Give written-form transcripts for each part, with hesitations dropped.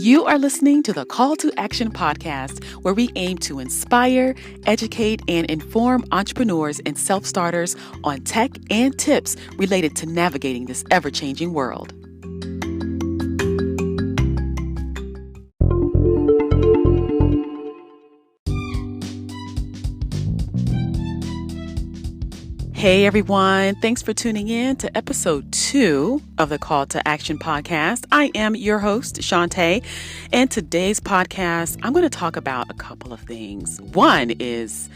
You are listening to the Call to Action podcast, where we aim to inspire, educate, and inform entrepreneurs and self-starters on tech and tips related to navigating this ever-changing world. Hey everyone, thanks for tuning in to episode 2 of the Call to Action podcast. I am your host, Shantae, and today's podcast, I'm going to talk about a couple of things. One is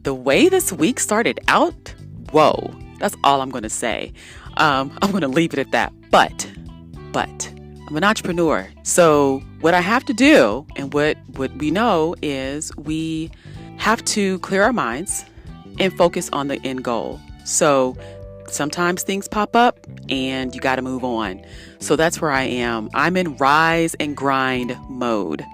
the way this week started out. Whoa, that's all I'm going to say. I'm going to leave it at that. But I'm an entrepreneur. So what I have to do and what we know is we have to clear our minds and focus on the end goal. So sometimes things pop up and you got to move on. So that's where I am. I'm in rise and grind mode.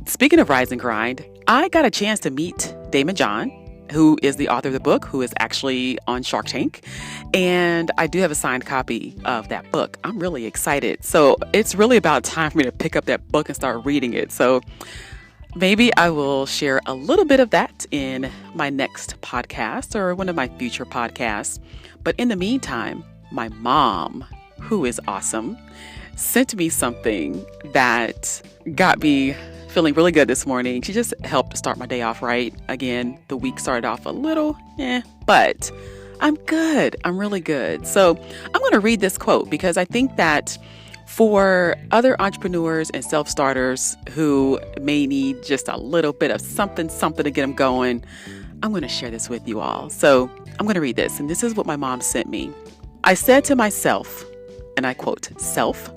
Speaking of rise and grind, I got a chance to meet Daymond John, who is the author of the book, who is actually on Shark Tank. And I do have a signed copy of that book. I'm really excited. So it's really about time for me to pick up that book and start reading it. So maybe I will share a little bit of that in my next podcast or one of my future podcasts. But in the meantime, my mom, who is awesome, sent me something that got me feeling really good this morning. She just helped start my day off right. Again, the week started off a little, but I'm good. I'm really good. So I'm going to read this quote because I think that for other entrepreneurs and self-starters who may need just a little bit of something to get them going, I'm going to share this with you all. So I'm going to read this, and this is what my mom sent me. I said to myself, and I quote, self,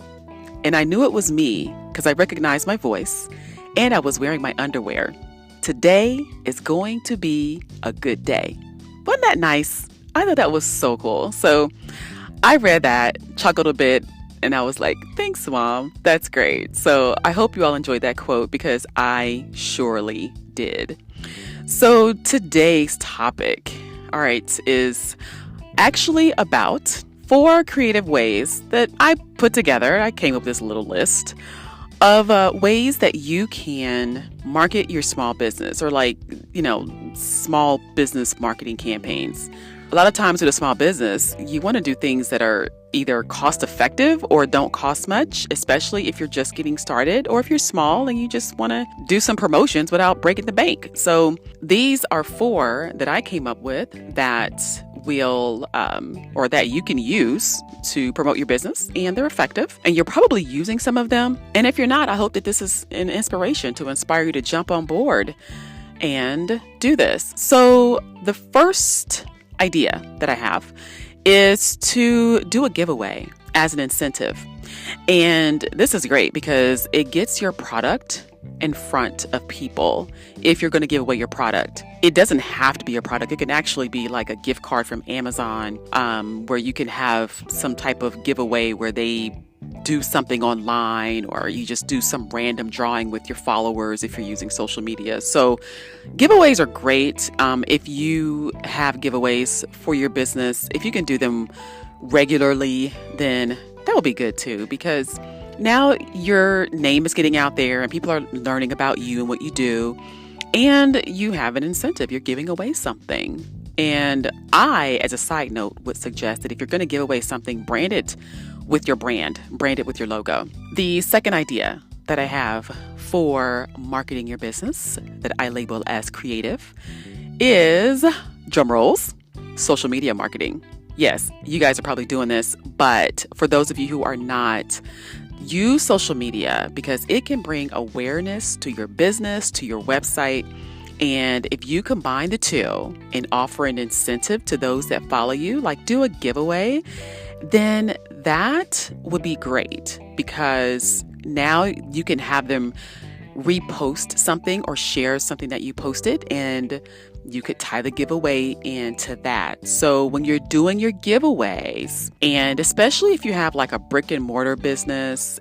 and I knew it was me because I recognized my voice and I was wearing my underwear. Today is going to be a good day. Wasn't that nice? I thought that was so cool. So I read that, chuckled a bit, and I was like, thanks, Mom. That's great. So I hope you all enjoyed that quote because I surely did. So today's topic, all right, is actually about 4 creative ways that I put together. I came up with this little list of ways that you can market your small business or small business marketing campaigns. A lot of times with a small business, you want to do things that are either cost effective or don't cost much, especially if you're just getting started or if you're small and you just want to do some promotions without breaking the bank. So these are 4 that I came up with that will or that you can use to promote your business, and they're effective and you're probably using some of them. And if you're not, I hope that this is an inspiration to inspire you to jump on board and do this. So the first idea that I have is to do a giveaway as an incentive. And this is great because it gets your product in front of people. If you're going to give away your product, it doesn't have to be your product. It can actually be like a gift card from Amazon, where you can have some type of giveaway where they do something online, or you just do some random drawing with your followers if you're using social media. So giveaways are great. If you have giveaways for your business, if you can do them regularly, then that will be good too, because now your name is getting out there and people are learning about you and what you do, and you have an incentive. You're giving away something. And I, as a side note, would suggest that if you're going to give away something, brand it with your brand, brand it with your logo. The second idea that I have for marketing your business that I label as creative is, drum rolls, social media marketing. Yes, you guys are probably doing this, but for those of you who are not, use social media because it can bring awareness to your business, to your website. And if you combine the two and offer an incentive to those that follow you, like do a giveaway, then that would be great because now you can have them repost something or share something that you posted, and you could tie the giveaway into that. So when you're doing your giveaways, and especially if you have like a brick and mortar business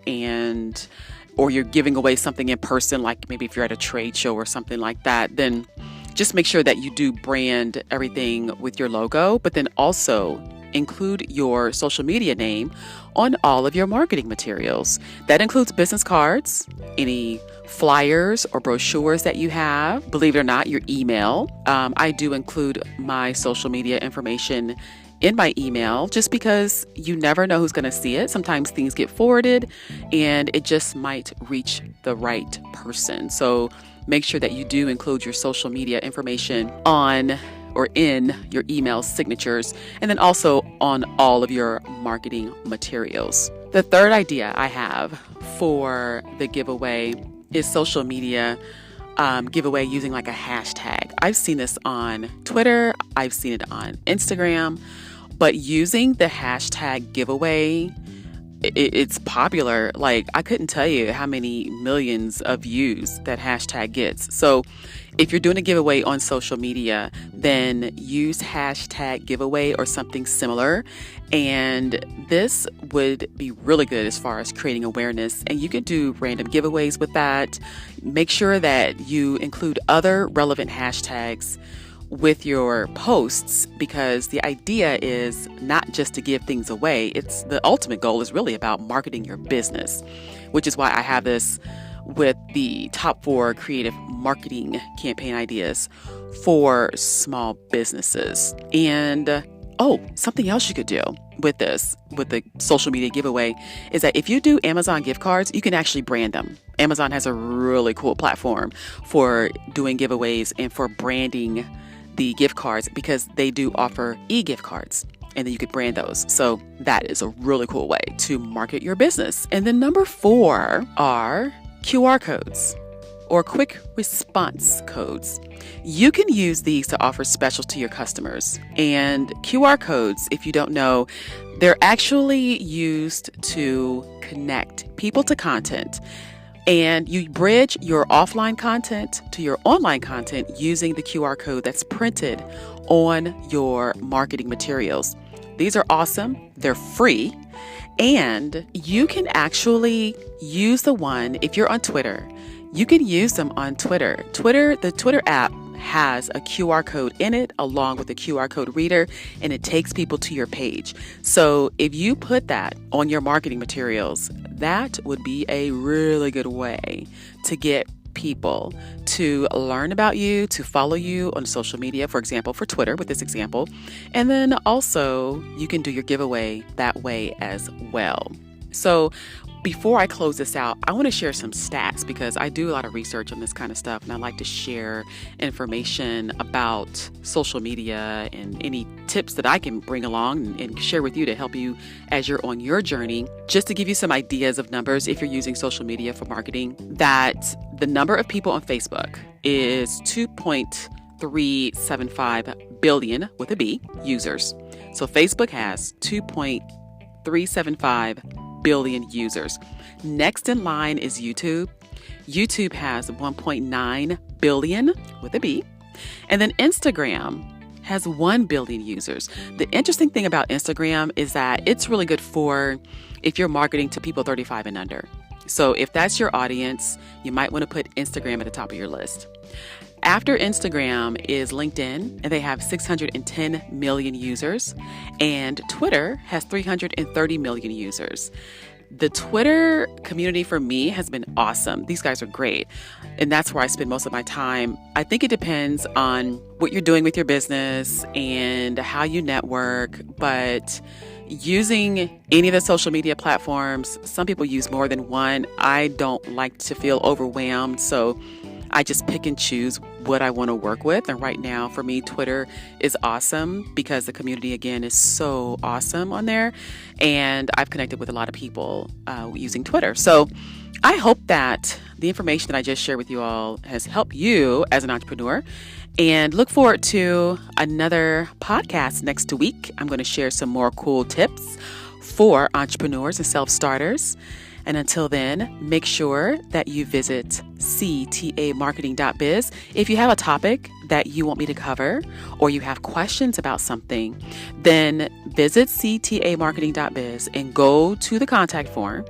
or you're giving away something in person, like maybe if you're at a trade show or something like that, then just make sure that you do brand everything with your logo, but then also include your social media name on all of your marketing materials. That includes business cards, any flyers or brochures that you have, believe it or not, your email. I do include my social media information in my email just because you never know who's going to see it. Sometimes things get forwarded and it just might reach the right person. So make sure that you do include your social media information on or in your email signatures, and then also on all of your marketing materials. The third idea I have for the giveaway is social media giveaway using like a hashtag. I've seen this on Twitter, I've seen it on Instagram, but using the hashtag giveaway, it's popular. Like, I couldn't tell you how many millions of views that hashtag gets. So if you're doing a giveaway on social media, then use hashtag giveaway or something similar. And this would be really good as far as creating awareness. And you could do random giveaways with that. Make sure that you include other relevant hashtags with your posts, because the idea is not just to give things away. It's the ultimate goal is really about marketing your business, which is why I have this with the top 4 creative marketing campaign ideas for small businesses. And something else you could do with this, with the social media giveaway, is that if you do Amazon gift cards, you can actually brand them. Amazon has a really cool platform for doing giveaways and for branding the gift cards, because they do offer e-gift cards, and then you could brand those. So that is a really cool way to market your business. And then number 4 are QR codes or quick response codes. You can use these to offer specials to your customers. And QR codes, if you don't know, they're actually used to connect people to content. And you bridge your offline content to your online content using the QR code that's printed on your marketing materials. These are awesome. They're free. And you can actually use the one, if you're on Twitter, you can use them on Twitter. The Twitter app has a QR code in it along with a QR code reader, and it takes people to your page. So if you put that on your marketing materials, that would be a really good way to get people to learn about you, to follow you on social media, for example, for Twitter with this example. And then also you can do your giveaway that way as well. So before I close this out, I want to share some stats, because I do a lot of research on this kind of stuff, and I like to share information about social media and any tips that I can bring along and share with you to help you as you're on your journey. Just to give you some ideas of numbers, if you're using social media for marketing, that the number of people on Facebook is 2.375 billion with a B users. So Facebook has 2.375 billion users. Next in line is YouTube. YouTube has 1.9 billion with a B. And then Instagram has 1 billion users. The interesting thing about Instagram is that it's really good for if you're marketing to people 35 and under. So if that's your audience, you might want to put Instagram at the top of your list. After Instagram is LinkedIn, and they have 610 million users, and Twitter has 330 million users. The Twitter community for me has been awesome. These guys are great. And that's where I spend most of my time. I think it depends on what you're doing with your business and how you network, but using any of the social media platforms, some people use more than one. I don't like to feel overwhelmed, so I just pick and choose what I want to work with. And right now, for me, Twitter is awesome because the community, again, is so awesome on there. And I've connected with a lot of people using Twitter. So I hope that the information that I just shared with you all has helped you as an entrepreneur. And look forward to another podcast next week. I'm going to share some more cool tips for entrepreneurs and self-starters. And until then, make sure that you visit ctamarketing.biz. If you have a topic that you want me to cover, or you have questions about something, then visit ctamarketing.biz and go to the contact form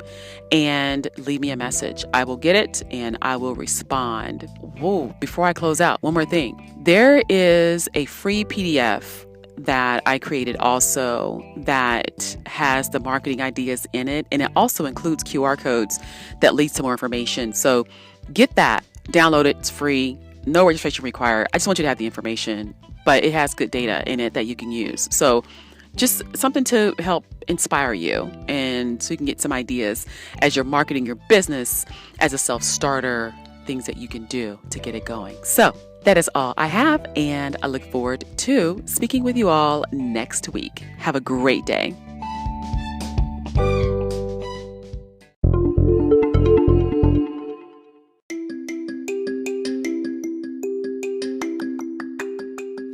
and leave me a message. I will get it and I will respond. Whoa, before I close out, one more thing. There is a free PDF that I created also that has the marketing ideas in it. And it also includes QR codes that leads to more information. So get that, download it. It's free. No registration required. I just want you to have the information, but it has good data in it that you can use. So just something to help inspire you, and so you can get some ideas as you're marketing your business as a self-starter, things that you can do to get it going. So that is all I have, and I look forward to speaking with you all next week. Have a great day.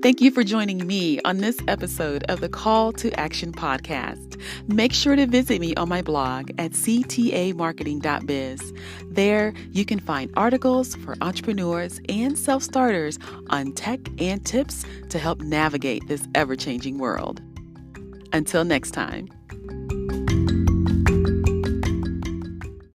Thank you for joining me on this episode of the Call to Action podcast. Make sure to visit me on my blog at ctamarketing.biz. There, you can find articles for entrepreneurs and self-starters on tech and tips to help navigate this ever-changing world. Until next time.